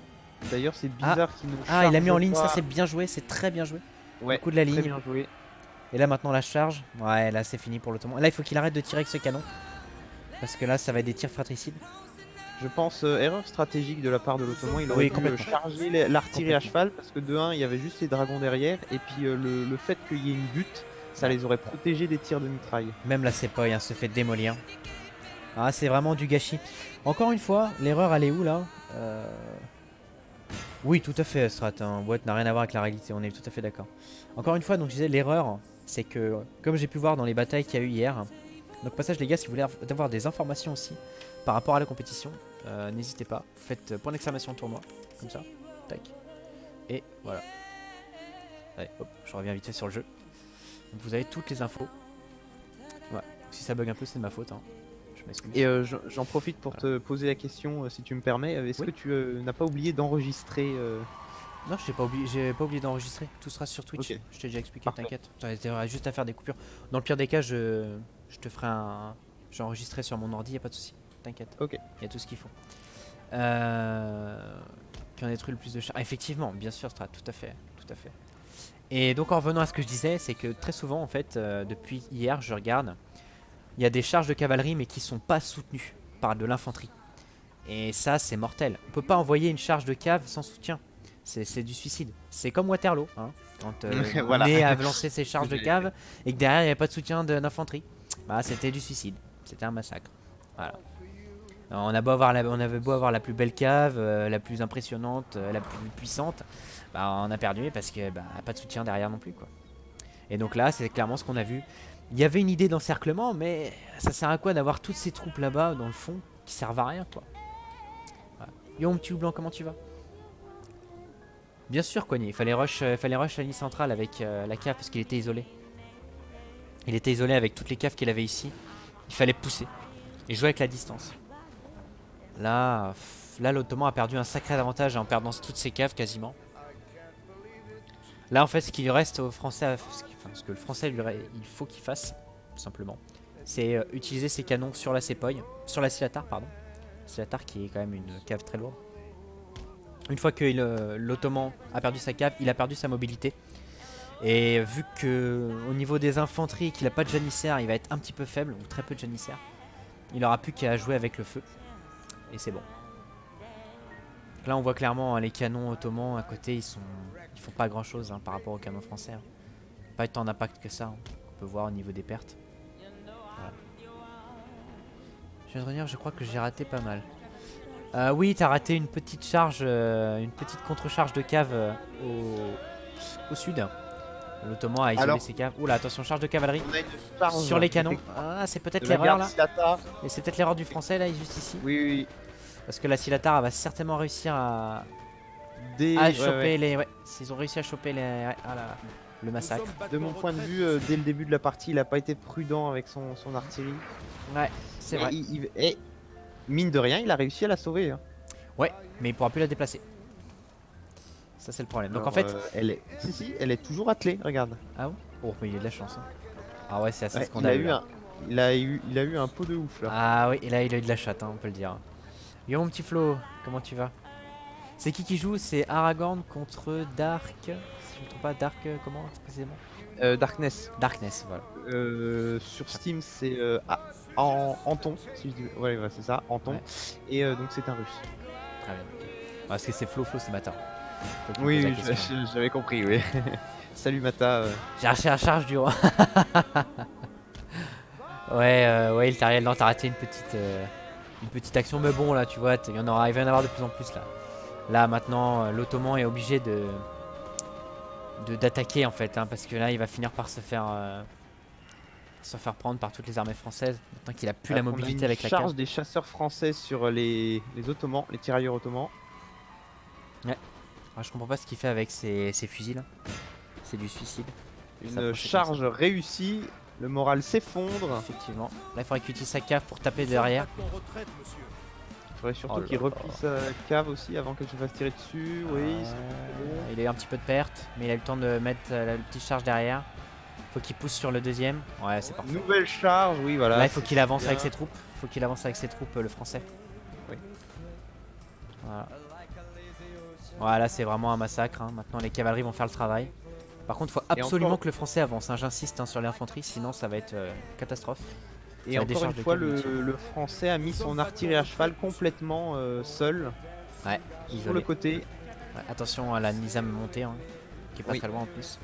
S2: D'ailleurs, c'est bizarre qu'il ne
S3: Ah, il a mis en
S2: charge
S3: ligne,
S2: pas.
S3: ça c'est bien joué, c'est très bien joué.
S2: Ouais,
S3: Le coup de la
S2: très
S3: ligne.
S2: bien joué.
S3: Et là maintenant la charge. Ouais, là c'est fini pour l'Ottoman. Là, il faut qu'il arrête de tirer avec ce canon. Parce que là, ça va être des tirs fratricides.
S2: Je pense erreur stratégique de la part de l'Ottoman. Il aurait
S3: Oui,
S2: pu
S3: complètement.
S2: charger l'artillerie à
S3: Complètement.
S2: cheval parce que de 1, il y avait juste les dragons derrière. Et puis le fait qu'il y ait une butte, ça les aurait protégés des tirs de mitraille.
S3: Même la Sepoy se fait démolir. Ah, c'est vraiment du gâchis. Encore une fois, l'erreur elle est où là Oui, tout à fait, Strat. Hein. Ouais, n'a rien à voir avec la réalité, on est tout à fait d'accord. Encore une fois, donc je disais, l'erreur, c'est que, comme j'ai pu voir dans les batailles qu'il y a eu hier, donc passage les gars, si vous voulez avoir des informations aussi par rapport à la compétition, n'hésitez pas. Vous faites point d'exclamation tournoi, comme ça, tac. Et voilà. Allez, hop, je reviens vite fait sur le jeu. Donc, vous avez toutes les infos. Ouais, si ça bug un peu, c'est de ma faute. Hein. Je m'excuse.
S2: Et j'en profite pour te poser la question, si tu me permets. Est-ce
S3: Oui.
S2: que tu n'as pas oublié d'enregistrer
S3: Non, j'ai pas oublié d'enregistrer. Tout sera sur Twitch.
S2: Ok.
S3: Je t'ai déjà expliqué,
S2: Parfait.
S3: t'inquiète. T'auras juste à faire des coupures. Dans le pire des cas, je te ferai un. J'ai enregistré sur mon ordi, y a pas de souci. T'inquiète.
S2: Ok.
S3: Y a tout ce qu'il faut. Qui en détruit le plus de chars. Ah, effectivement, bien sûr, Strat, tout à fait, tout à fait. Et donc en revenant à ce que je disais, c'est que très souvent en fait, depuis hier, je regarde, il y a des charges de cavalerie mais qui sont pas soutenues par de l'infanterie. Et ça, c'est mortel. On peut pas envoyer une charge de cave sans soutien. C'est du suicide. C'est comme Waterloo, hein, quand
S2: Voilà.
S3: Ney a lancé ses charges de cave et que derrière il n'y avait pas de soutien d'infanterie. Bah, c'était du suicide. C'était un massacre. Voilà. Alors, on avait beau avoir la plus belle cave, la plus impressionnante, la plus puissante, bah, on a perdu parce que bah, pas de soutien derrière non plus, quoi. Et donc là, c'est clairement ce qu'on a vu. Il y avait une idée d'encerclement, mais ça sert à quoi d'avoir toutes ces troupes là-bas dans le fond qui servent à rien, quoi. Voilà. Yo, mon petit loup blanc, comment tu vas? Bien sûr, Coigny, il fallait rush la ligne centrale avec la cave parce qu'il était isolé. Il était isolé avec toutes les caves qu'il avait ici. Il fallait pousser et jouer avec la distance. Là, l'Ottoman a perdu un sacré avantage en perdant toutes ses caves quasiment. Là, en fait, ce qu'il reste aux Français, ce que le Français il faut qu'il fasse, tout simplement, c'est utiliser ses canons sur la Sepoy, sur la Silatar, pardon. Silatar qui est quand même une cave très lourde. Une fois que l'Ottoman a perdu sa cave, il a perdu sa mobilité. Et vu que au niveau des infanteries, qu'il n'a pas de janissaires, il va être un petit peu faible, ou très peu de janissaires, il n'aura plus qu'à jouer avec le feu. Et c'est bon. Donc là on voit clairement hein, les canons ottomans à côté, ils font pas grand chose hein, par rapport aux canons français. Hein. Pas tant d'impact que ça, hein, on peut voir au niveau des pertes. Voilà. Je viens de revenir, je crois que j'ai raté pas mal. Oui, t'as raté une petite charge, une petite contre-charge de cave au sud. L'Ottoman a isolé ses caves. Oula, attention, charge de cavalerie
S2: On a une charge
S3: sur les canons.
S2: effectivement,
S3: Ah, c'est peut-être
S2: de la
S3: l'erreur
S2: garde
S3: là.
S2: Silatar.
S3: Et c'est peut-être l'erreur du français là, juste ici.
S2: Oui, oui.
S3: Parce que la Silatar elle va certainement réussir à
S2: Ouais,
S3: choper
S2: ouais.
S3: les. Ouais, s'ils ont réussi à choper les. Ouais, le massacre.
S2: De mon point de vue, dès le début de la partie, il a pas été prudent avec son artillerie.
S3: Ouais, c'est vrai.
S2: Et mine de rien, il a réussi à la sauver. Hein.
S3: Ouais, mais il pourra plus la déplacer. Ça, c'est le problème. Donc
S2: Alors,
S3: en fait.
S2: si, elle est toujours attelée, regarde.
S3: Ah bon? Oh, mais il a de la chance. Hein. Ah ouais, c'est assez
S2: Ouais,
S3: scandaleux. Là.
S2: il a eu un pot de ouf là.
S3: Ah oui, et là, il a eu de la chatte, hein, on peut le dire. Yo, mon petit Flo, comment tu vas? C'est qui joue? C'est Aragorn contre Dark. Si je me trompe pas, Dark, comment précisément?
S2: Darkness.
S3: Darkness, voilà.
S2: Sur Steam, c'est Anton. Si je dis... Ouais, c'est ça, Anton.
S3: Ouais.
S2: Et donc c'est un russe.
S3: Très bien. Parce que c'est Flo, c'est matin.
S2: Oui, j'avais compris, oui. Salut Mata.
S3: J'ai arraché la charge du roi. Ouais, Iltariel, non, t'as raté une petite action, mais bon, là, tu vois, il va y en avoir de plus en plus là. Là, maintenant, l'Ottoman est obligé d'attaquer en fait, hein, parce que là, il va finir par se faire prendre par toutes les armées françaises. Maintenant qu'il a plus la mobilité avec la cave.
S2: charge des chasseurs français sur les Ottomans, les tirailleurs ottomans.
S3: Ouais. Alors, je comprends pas ce qu'il fait avec ses fusils là. C'est du suicide.
S2: Une charge réussie Le moral s'effondre.
S3: Effectivement. Là, il faudrait qu'il utilise sa cave pour taper derrière.
S2: Il faudrait surtout
S3: Oh là
S2: qu'il
S3: là.
S2: replie sa cave aussi avant qu'elle se fasse tirer dessus. Oui, c'est bon.
S3: Il a eu un petit peu de perte, mais il a eu le temps de mettre la petite charge derrière. Faut qu'il pousse sur le deuxième. Ouais, c'est parfait.
S2: Nouvelle charge, oui, voilà.
S3: Là, il faut qu'il avance
S2: bien.
S3: avec ses troupes. Faut qu'il avance avec ses troupes, le français.
S2: Oui.
S3: Voilà. Voilà, c'est vraiment un massacre. Hein. Maintenant, les cavaleries vont faire le travail. Par contre, faut absolument
S2: encore-
S3: que le français avance. Hein. J'insiste hein, sur l'infanterie, sinon ça va être catastrophe.
S2: Et
S3: Ça
S2: encore
S3: décharge
S2: une
S3: de
S2: fois,
S3: cavalerie.
S2: le français a mis son artillerie à cheval complètement seul
S3: Ouais,
S2: sur le
S3: isolé.
S2: côté.
S3: Ouais, attention à la Nizam montée, hein, qui est pas
S2: Oui.
S3: très loin en plus.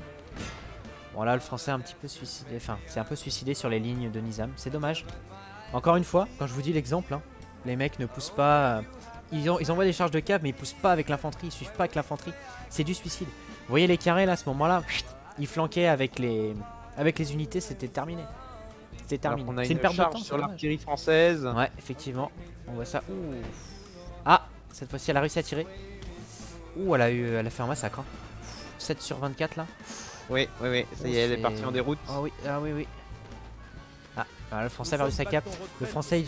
S3: Bon là, le français est un petit peu suicidé. Enfin, c'est un peu suicidé sur les lignes de Nizam. C'est dommage. Encore une fois, quand je vous dis l'exemple, hein, les mecs ne poussent pas. Ils envoient des charges de cave, mais ils poussent pas avec l'infanterie. Ils suivent pas avec l'infanterie. C'est du suicide. Vous voyez les carrés là, à ce moment-là, ils flanquaient avec les unités. C'était terminé. C'était
S2: Alors
S3: terminé.
S2: qu'on a
S3: C'est une
S2: une
S3: perte de
S2: charge
S3: temps.
S2: sur
S3: c'est dommage.
S2: l'artillerie française.
S3: Ouais, effectivement. On voit ça. Ouh. Ah, cette fois-ci, elle a réussi à tirer. Ouh, elle a fait un massacre. Hein. 7 sur 24 là.
S2: Oui, oui, oui, ça y est, elle est partie en déroute.
S3: Ah oui, ah oui, oui. Ah, le français a perdu sa cape. Le français, il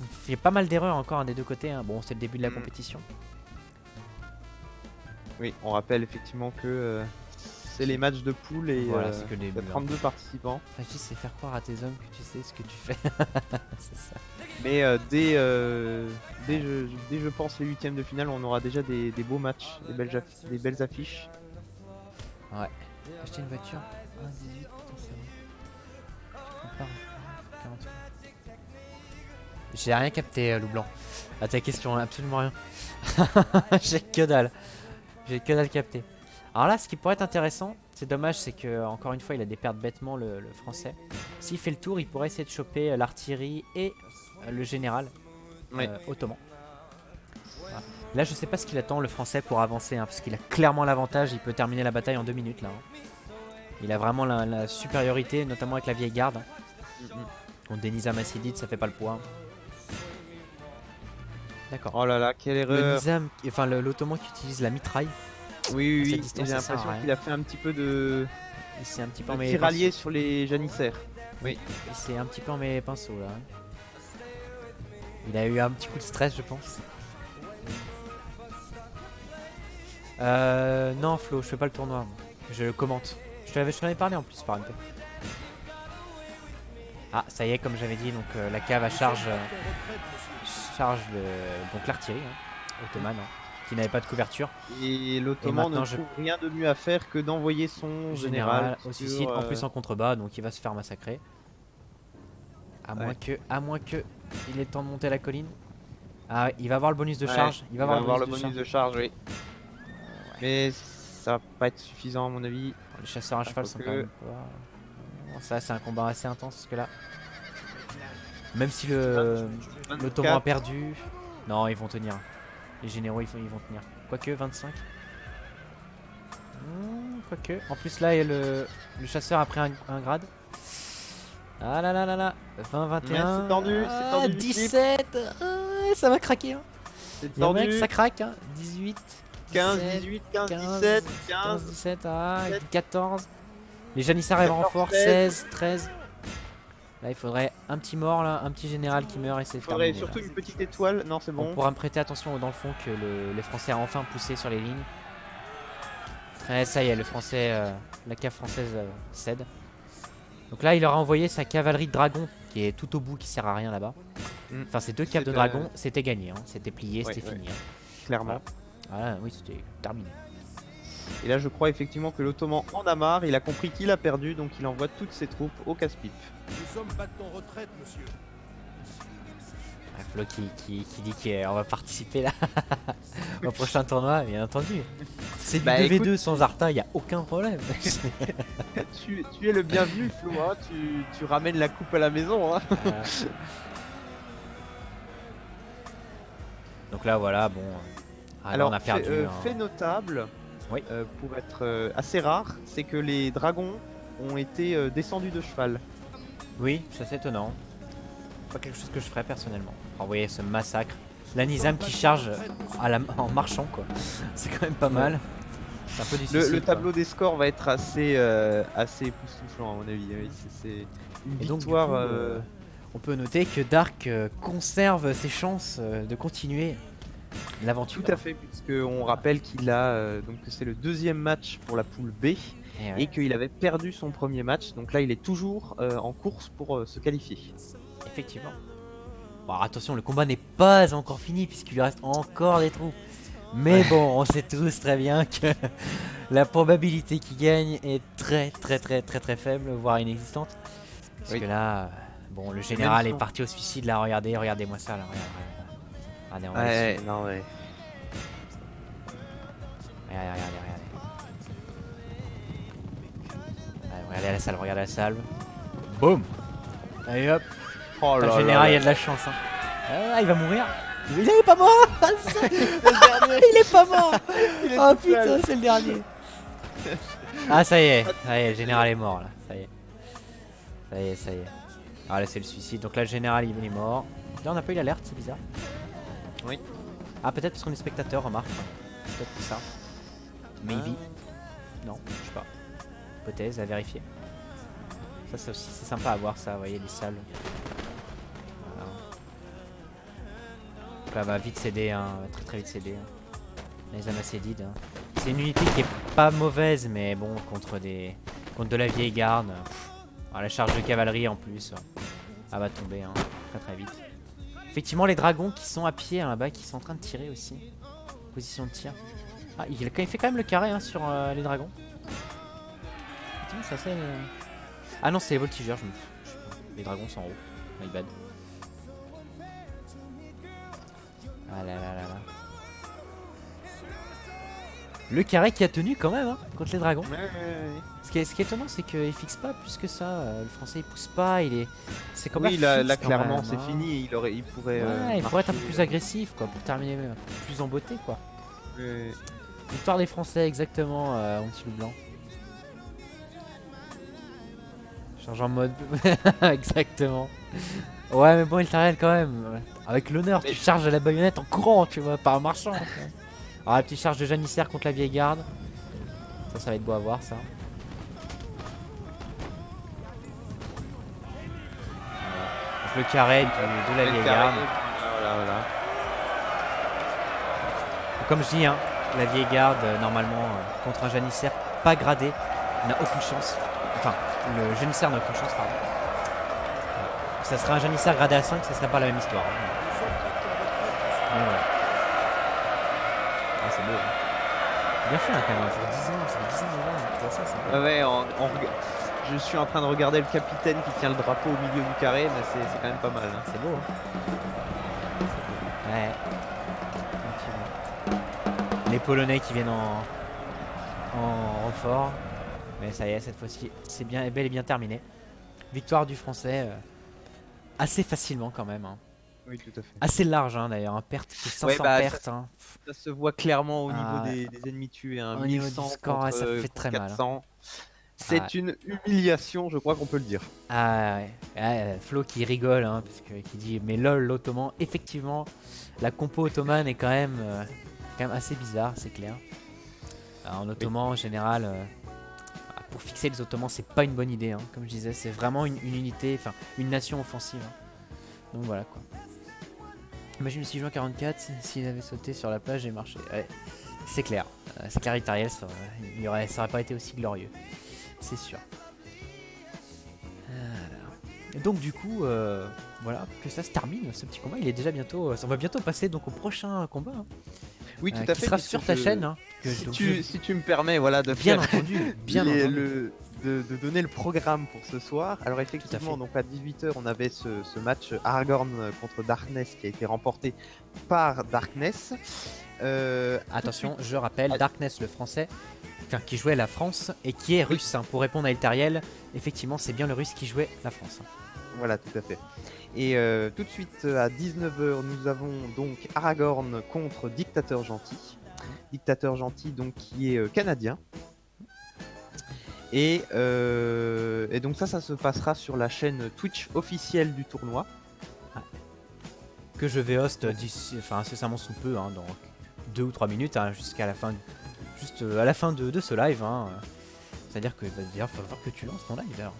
S3: fait pas mal d'erreurs encore hein, des deux côtés. Hein. Bon, c'est le début de la compétition.
S2: Oui, on rappelle effectivement que c'est les matchs de poule et
S3: Voilà, c'est que le
S2: il y a
S3: début.
S2: 32 participants.
S3: Régis, c'est faire croire à tes hommes que tu sais ce que tu fais. C'est ça.
S2: Mais dès je pense les huitièmes de finale, on aura déjà des beaux matchs, des belles affiches.
S3: Acheter une voiture 1,18, putain, c'est vrai. Tu compares 48. J'ai rien capté, Loup Blanc. À ta question, absolument rien. J'ai que dalle. J'ai que dalle capté. Alors là, ce qui pourrait être intéressant, c'est dommage, c'est que encore une fois, il a des pertes bêtement le français. S'il fait le tour, il pourrait essayer de choper l'artillerie et le général
S2: Oui.
S3: ottoman. Voilà. Là, je sais pas ce qu'il attend le français pour avancer, hein, parce qu'il a clairement l'avantage. Il peut terminer la bataille en 2 minutes là. Hein. Il a vraiment la supériorité, notamment avec la vieille garde. Hein. Contre des Nizam Assidides, ça fait pas le poids. D'accord.
S2: Oh là là, quelle
S3: Le
S2: erreur.
S3: Nizam, enfin l'ottoman qui utilise la mitraille,
S2: Oui,
S3: à cette
S2: oui,
S3: distance,
S2: j'ai
S3: ça sert à
S2: l'impression
S3: rien.
S2: qu'il a fait un petit peu de
S3: il s'est un petit peu
S2: de
S3: emmêlé.
S2: tiraillé sur les janissaires.
S3: Il s'est un petit peu emmêlé les pinceaux là. Hein. Il a eu un petit coup de stress, je pense. Non, Flo, je fais pas le tournoi. Moi. Je le commente. Je t'en avais parlé en plus par MP. Ah, ça y est, comme j'avais dit, donc la cave à charge donc l'artillerie ottomane, qui n'avait pas de couverture.
S2: Et l'Ottoman ne
S3: maintenant, je-
S2: trouve rien de mieux à faire que d'envoyer son général
S3: au
S2: sur,
S3: suicide, en plus en contrebas, donc il va se faire massacrer. À moins que il ait le temps de monter la colline. Ah, il va avoir le bonus de
S2: Ouais,
S3: charge. Il va avoir
S2: le bonus
S3: charge.
S2: de charge, oui. Mais ça va pas être suffisant à mon avis.
S3: Les chasseurs à cheval sont
S2: que-
S3: quand même pas... Bon, ça c'est un combat assez intense parce que là, même si l'Ottoman a
S2: 24.
S3: perdu, non ils vont tenir. Les généraux ils vont tenir. Quoique 25. Quoique. En plus là il y a le chasseur a pris un grade. Ah là là là là. 20, 21.
S2: c'est tendu, c'est tendu du slip.
S3: 17. Ça va craquer. Hein.
S2: C'est
S3: Il y a moyen que
S2: tendu.
S3: ça craque. Hein. 18.
S2: 15,
S3: 17,
S2: 18, 15,
S3: 15,
S2: 17,
S3: 15,
S2: 15.
S3: 17, ah,
S2: 17.
S3: 14. Les janissaires arrivent en
S2: 14,
S3: renfort, 16, 13. Là, il faudrait un petit mort, là, un petit général qui meurt et c'est
S2: Il faudrait
S3: terminé.
S2: surtout
S3: là.
S2: une petite étoile. Non, c'est
S3: On
S2: bon.
S3: pourra me prêter attention dans le fond que les Français ont enfin poussé sur les lignes. Ouais, ça y est, le Français, la cave française cède. Donc là, il aura envoyé sa cavalerie de dragons qui est tout au bout, qui sert à rien là-bas.
S2: Mm.
S3: Enfin, ces deux caves de
S2: C'est,
S3: dragons, c'était gagné, hein. C'était plié,
S2: Ouais,
S3: c'était
S2: ouais.
S3: fini. Hein.
S2: Clairement.
S3: Voilà, oui, c'était terminé.
S2: Et là, je crois effectivement que l'Ottoman en a marre. Il a compris qu'il a perdu, donc il envoie toutes ses troupes au casse-pipe.
S5: Nous sommes battus en retraite, monsieur.
S3: Flo qui dit qu'on va participer là au prochain tournoi, bien entendu. C'est du
S2: Bah,
S3: 2v2 sans Arta, il n'y a aucun problème.
S2: tu es le bienvenu, Flo. Hein. Tu ramènes la coupe à la maison. Hein.
S3: Donc là, voilà, bon. Ah, là,
S2: Alors,
S3: on a perdu.
S2: fait notable,
S3: Oui.
S2: pour être assez rare, c'est que les dragons ont été descendus de cheval.
S3: Oui, ça c'est étonnant. Pas quelque chose que je ferais personnellement. Enfin, vous voyez ce massacre. La Nizam qui charge en marchant, quoi. C'est quand même pas mal. C'est un peu
S2: Le
S3: difficile.
S2: tableau des scores va être assez époustouflant à mon avis. Oui, c'est une
S3: Et donc,
S2: victoire.
S3: du coup, on peut noter que Dark conserve ses chances de continuer l'aventure.
S2: Tout à fait, puisqu'on rappelle qu'il a donc que c'est le deuxième match pour la poule B
S3: Et ouais,
S2: et qu'il avait perdu son premier match. Donc là, il est toujours en course pour se qualifier.
S3: effectivement. Bon, attention, le combat n'est pas encore fini puisqu'il lui reste encore des trous. Mais bon, on sait tous très bien que la probabilité qu'il gagne est très faible, voire inexistante. Parce
S2: Oui.
S3: que là, bon, le général
S2: même
S3: est
S2: son-
S3: parti au suicide là, regardez-moi ça là, regardez, on va aller
S2: Ouais,
S3: dessus.
S2: non, ouais.
S3: Regardez. Ouais, regardez la salle. Boum. Allez hop.
S2: Oh
S3: Le
S2: là
S3: général,
S2: là
S3: il a de la chance. Hein. Ah, il va mourir. Il est pas mort. Il est pas mort. Oh putain, c'est le dernier. Ah, ça y est, le général est mort là. Ça y est. Ah, là, c'est le suicide. Donc là, le général, il est mort. Là, on n'a pas eu l'alerte, c'est bizarre.
S2: Oui.
S3: Ah, peut-être parce qu'on est spectateur, remarque. Peut-être pour ça. Maybe. Non, je sais pas. Hypothèse à vérifier. Ça aussi, c'est sympa à voir ça, vous voyez, les salles. Voilà. Donc là, va vite céder, hein, très vite céder. Hein. Les Amacédides. Hein. C'est une unité qui est pas mauvaise, mais bon, contre de la vieille garde. La charge de cavalerie en plus. Elle va tomber hein, très vite. Effectivement, les dragons qui sont à pied hein, là-bas, qui sont en train de tirer aussi. Position de tir. Ah, il fait quand même le carré hein, sur les dragons. Putain, ça c'est. Ah non, c'est les voltigeurs, je me fous. Les dragons sont en haut. My bad. Ah là. Le carré qui a tenu quand même hein, contre les dragons. Ce qui est étonnant, c'est qu'il fixe pas plus que ça. Le français il pousse pas, c'est comme
S2: Oui, là clairement,
S3: même,
S2: c'est
S3: hein.
S2: fini. Il pourrait.
S3: Il pourrait être un peu
S2: marcher,
S3: plus agressif, quoi, pour terminer plus en beauté, quoi.
S2: euh,
S3: Victoire des Français, exactement, Anti-Loup Blanc. Change en mode. Exactement. Ouais, mais bon, il t'arrête quand même. Avec l'honneur, tu charges à la baïonnette en courant, tu vois, pas en marchant. Alors, la petite charge de janissaire contre la vieille garde. Ça va être beau à voir, ça. Donc, le carré de la vieille garde.
S2: Voilà.
S3: Comme je dis, hein, la vieille garde, normalement, contre un janissaire pas gradé, n'a aucune chance. Enfin, le janissaire n'a aucune chance, pardon. Ça serait un janissaire gradé à 5, ça serait pas la même histoire. Mais voilà. Ah, c'est beau. Hein. Bien fait, hein, quand même, pour 10 ans, ça fait 10 ans déjà, tu vois ça, c'est beau.
S2: Ouais, je suis en train de regarder le capitaine qui tient le drapeau au milieu du carré, mais c'est quand même pas mal. Hein.
S3: C'est beau. Hein. Ouais. Effectivement. Les Polonais qui viennent en renfort. Mais ça y est, cette fois-ci, c'est bien, bel et bien terminé. Victoire du Français. Assez facilement quand même. Hein.
S2: Oui, tout à fait.
S3: Assez large hein, d'ailleurs. Hein. Perte, 500 pertes. Hein.
S2: Ça se voit clairement au niveau des ennemis tués. Hein.
S3: Au niveau du score,
S2: contre,
S3: ça fait très
S2: 400.
S3: mal. Hein.
S2: C'est une humiliation, je crois qu'on peut le dire.
S3: Ah ouais. Flo qui rigole, hein, parce que qui dit mais lol l'ottoman. Effectivement, la compo ottomane est quand même assez bizarre, c'est clair. Alors, en ottoman en général, pour fixer les ottomans, c'est pas une bonne idée. Hein, comme je disais, c'est vraiment une unité, enfin une nation offensive. Hein. Donc voilà quoi. Imagine si je joue en 44, s'il avait sauté sur la plage et marché. Ouais, c'est clair. C'est clair, Itariel, ça aurait pas été aussi glorieux. C'est sûr. Voilà. Et donc du coup, voilà, que ça se termine ce petit combat. Il est déjà bientôt. On va bientôt passer donc au prochain combat. Hein,
S2: oui, tout à
S3: qui
S2: fait.
S3: sera sur ta chaîne. Hein,
S2: si tu me permets, voilà, de
S3: bien
S2: faire
S3: entendu, bien entendu.
S2: De donner le programme pour ce soir. Alors effectivement, donc à 18h, on avait ce match Aragorn contre Darkness qui a été remporté par Darkness.
S3: Attention, je rappelle, Darkness le français, qui jouait la France et qui est russe. Hein, pour répondre à Eltariel, effectivement, c'est bien le russe qui jouait la France. Hein.
S2: Voilà, tout à fait. Et tout de suite à 19h, nous avons donc Aragorn contre Dictateur Gentil. Dictateur Gentil, donc qui est canadien. Et donc ça se passera sur la chaîne Twitch officielle du tournoi.
S3: Que je vais host d'ici, incessamment sous peu, hein, dans 2 ou 3 minutes, hein, jusqu'à la fin, juste à la fin de ce live. Hein. C'est-à-dire que il va falloir que tu lances ton live alors.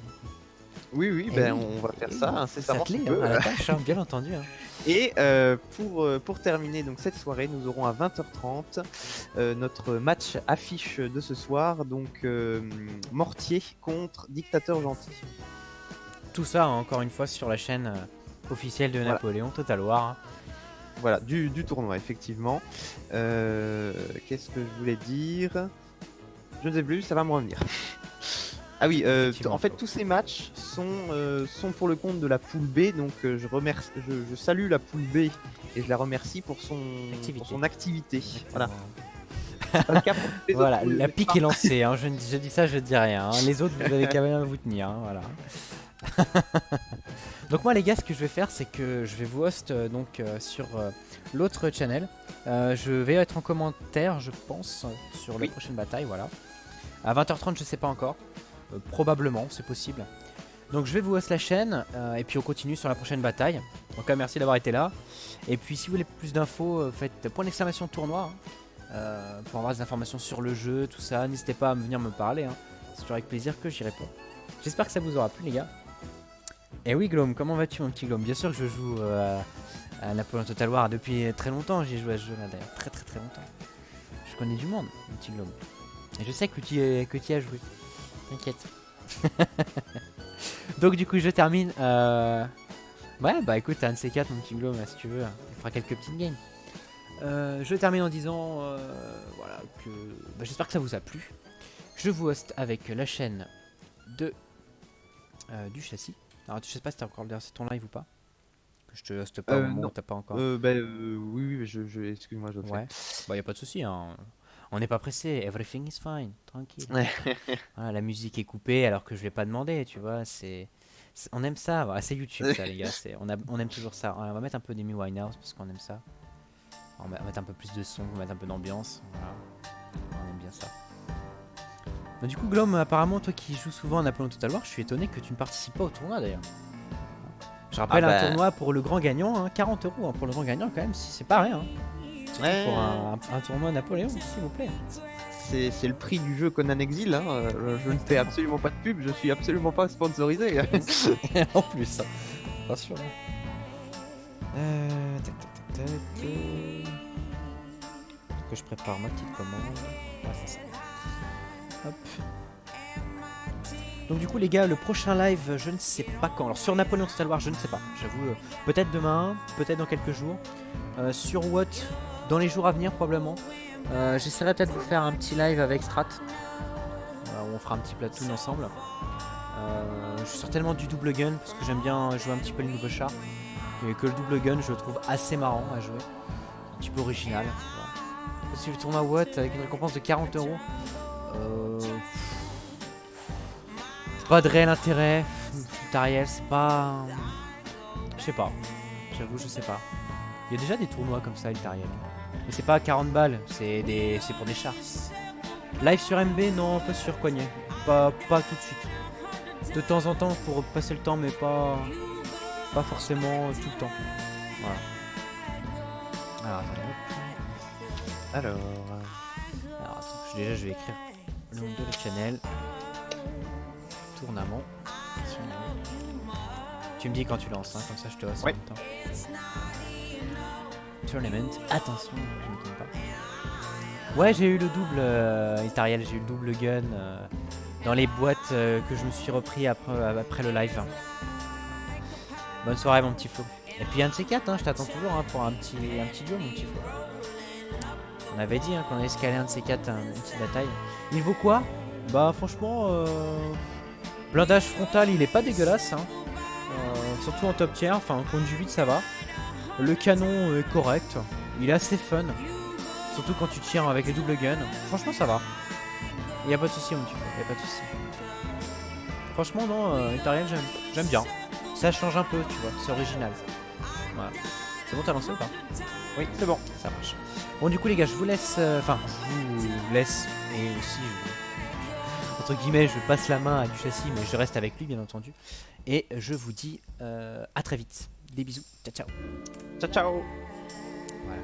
S2: Oui, oui,
S3: Eh
S2: ben
S3: oui.
S2: on va faire
S3: Eh
S2: ça
S3: oui,
S2: incessamment
S3: s'atteler,
S2: sous peu.
S3: à la tâche, hein, bien entendu. Hein.
S2: Et pour terminer donc cette soirée, nous aurons à 20h30 notre match affiche de ce soir, donc Mortier contre Dictateur Gentil.
S3: Tout ça, encore une fois, sur la chaîne officielle de
S2: Voilà.
S3: Napoléon Total War.
S2: Voilà, du tournoi, effectivement. Qu'est-ce que je voulais dire? Je ne sais plus, ça va me revenir. Ah oui,
S3: Effectivement,
S2: en fait,
S3: Flo.
S2: tous ces matchs sont pour le compte de la poule B, donc je salue la poule B et je la remercie pour son activité. Voilà. C'est pas le cas pour toutes les
S3: Voilà,
S2: autres poules,
S3: la
S2: n'est-ce
S3: pique
S2: pas
S3: est lancée. Hein. Je dis ça, je dis rien. Hein. Les autres, vous avez quand même à vous tenir. Hein, voilà. Donc moi les gars, ce que je vais faire, c'est que je vais vous host sur l'autre channel. Je vais être en commentaire, je pense, sur la prochaine bataille, voilà. À 20h30, je sais pas encore. Probablement, c'est possible. Donc je vais vous host la chaîne et puis on continue sur la prochaine bataille. Donc merci d'avoir été là. Et puis si vous voulez plus d'infos, faites point d'exclamation tournoi pour avoir des informations sur le jeu, tout ça. N'hésitez pas à venir me parler. Hein. C'est toujours avec plaisir que j'y réponds. J'espère que ça vous aura plu les gars. Et oui Glom, comment vas-tu mon petit Glom? Bien sûr que je joue à Napoléon Total War depuis très longtemps. J'ai joué à ce jeu là d'ailleurs, très longtemps. Je connais du monde mon petit Glom. Et je sais que tu y as joué. T'inquiète. Donc du coup je termine. Ouais bah écoute, t'as un de ces quatre mon petit Glom, si tu veux. On fera quelques petites games. Je termine en disant voilà que j'espère que ça vous a plu. Je vous host avec la chaîne de du châssis. Alors je sais pas si t'as encore c'est ton live ou pas. Que je te hoste pas au moment où t'as pas encore.
S2: Oui, excuse-moi, je le fais.
S3: Ouais. Bah y a pas de souci. Hein. On n'est pas pressé. Everything is fine. Tranquille. Voilà, la musique est coupée alors que je l'ai pas demandé. Tu vois, on aime ça. Voilà, c'est YouTube ça les gars. On aime toujours ça. On va mettre un peu d'Amy Winehouse parce qu'on aime ça. On va mettre un peu plus de son, on va mettre un peu d'ambiance. Voilà. On aime bien ça. Mais du coup, Glom, apparemment, toi qui joues souvent à Napoléon Total War, je suis étonné que tu ne participes pas au tournoi d'ailleurs. Je rappelle un tournoi pour le grand gagnant, hein, 40 € hein, pour le grand gagnant quand même, si c'est pas rien. Hein.
S2: Ouais.
S3: Pour un tournoi Napoléon, s'il vous plaît.
S2: C'est le prix du jeu Conan Exil. Hein. Je ne fais absolument pas de pub, je suis absolument pas sponsorisé.
S3: En plus, attention. Tac. Que je prépare ma petite commande. Ouais, c'est ça. Hop. Donc du coup les gars, le prochain live, je ne sais pas quand. Alors sur Napoléon Total War, je ne sais pas. J'avoue, peut-être demain, peut-être dans quelques jours. Sur What, dans les jours à venir probablement. J'essaierai peut-être de vous faire un petit live avec Strat. Où on fera un petit platoon ensemble. Je suis certainement du double gun parce que j'aime bien jouer un petit peu le nouveau char. Et que le double gun, je le trouve assez marrant à jouer. Un petit peu original. Voilà. Si le tournoi What avec une récompense de 40 €. Pas de réel intérêt. Tariel, c'est pas. Je sais pas. J'avoue, je sais pas. Il y a déjà des tournois comme ça, Tariel. Mais c'est pas 40 balles, c'est pour des chars. Live sur MB, non, pas sur Coignet. Pas tout de suite. De temps en temps pour passer le temps, mais pas forcément tout le temps. Voilà. Alors, attends, déjà je vais écrire le nom de la channel. Tournament. Tu me dis quand tu lances, hein, comme ça je te laisse en même temps. Tournament. Attention, je ne me trompe pas. Ouais, j'ai eu le double Itariel, j'ai eu le double gun dans les boîtes que je me suis repris après le live. Bonne soirée mon petit Flo. Et puis un de ces quatre, hein, je t'attends toujours hein, pour un petit duo mon petit Flo. On avait dit hein, qu'on allait escaler un de ces quatre, une petite bataille. Il vaut quoi? Bah franchement, blindage frontal il est pas dégueulasse. Hein. Surtout en top tier, enfin en conduite ça va. Le canon est correct, il est assez fun. Surtout quand tu tires avec les double guns. Franchement ça va. Y a pas de souci mon petit Flo, y a pas de souci. Franchement non, Itariel j'aime bien. Ça change un peu, tu vois, c'est original. Voilà. C'est bon, t'as lancé ou pas?
S2: Oui, c'est bon.
S3: Ça marche. Bon, du coup, les gars, je vous laisse. Enfin, je vous laisse. Et aussi, entre guillemets, je passe la main à du châssis, mais je reste avec lui, bien entendu. Et je vous dis à très vite. Des bisous. Ciao, ciao.
S2: Ciao, ciao.
S3: Voilà.